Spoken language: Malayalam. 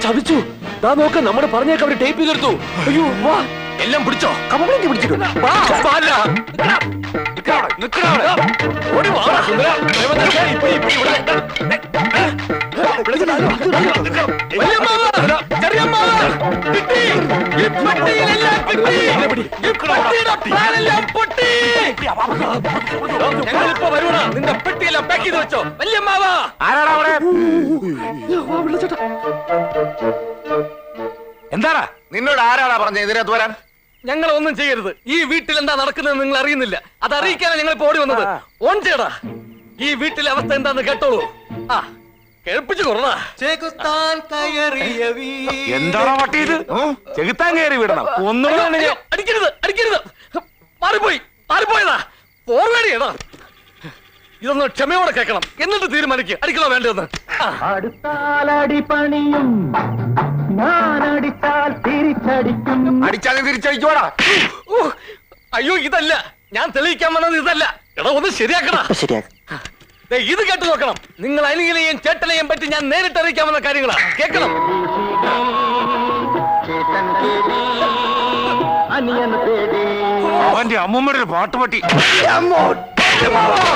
ചതിച്ചു. ദാ നോക്ക്, നമ്മുടെ പറഞ്ഞേക്ക് അവര് ടേപ്പ് ചെയ്തെടുത്തു. അയ്യോ വാ, എല്ലാം പിടിച്ചോ? കംപ്ലൈന്റ് പിടിച്ചിട്ടുണ്ട്. ഞങ്ങളിപ്പോ വരുവാ. നിന്റെ പെട്ടിയെല്ലാം പാക്ക് ചെയ്ത് വെച്ചോ. വല്യമ്മാവാ. ആരാടാ അവിടെ? എന്താടാ? നിന്നോട് ആരാടാ പറഞ്ഞ ഇതിനകത്ത് വരാൻ? ഞങ്ങൾ ഒന്നും ചെയ്യരുത്. ഈ വീട്ടിൽ എന്താ നടക്കുന്നത് നിങ്ങൾ അറിയുന്നില്ല. അത് അറിയിക്കാനാണ് ഞങ്ങൾ ഇപ്പൊ ഓടി വന്നത്. ഓൺ ചെയ്യടാ. ഈ വീട്ടിലെ അവസ്ഥ എന്താന്ന് കേട്ടോളൂ. ആ കേൾപ്പിച്ചു കൊറടാ. എന്താണോ പട്ടി ഇത്? ചെകുത്താൻ കയറി വിടണം. അടിക്കരുത്, അടിക്കരുത്. മാറിപ്പോയി, മാറിപ്പോയതാ. പോർവേടിയടാ. ഇതൊന്ന് ക്ഷമയോടെ കേൾക്കണം, എന്നിട്ട് തീരുമാനിക്കുക അടിക്കണോ വേണ്ടതെന്ന്. അടിച്ചാൽ തിരിച്ചടിക്കോടാ. അയ്യോ ഇതല്ല ഞാൻ തെളിയിക്കാൻ വന്നത്, ഇതല്ല. എടാ ഒന്ന് ശരിയാക്കടാ. ഇത് കേട്ടു നോക്കണം. നിങ്ങൾ അനിയനെയും ചേട്ടനെയും പറ്റി ഞാൻ നേരിട്ട് അറിയിക്കാമെന്ന കാര്യങ്ങളാ. കേൾക്കണം. അവന്റെ അമ്മൂമ്മയുടെ പാട്ടുപട്ടി.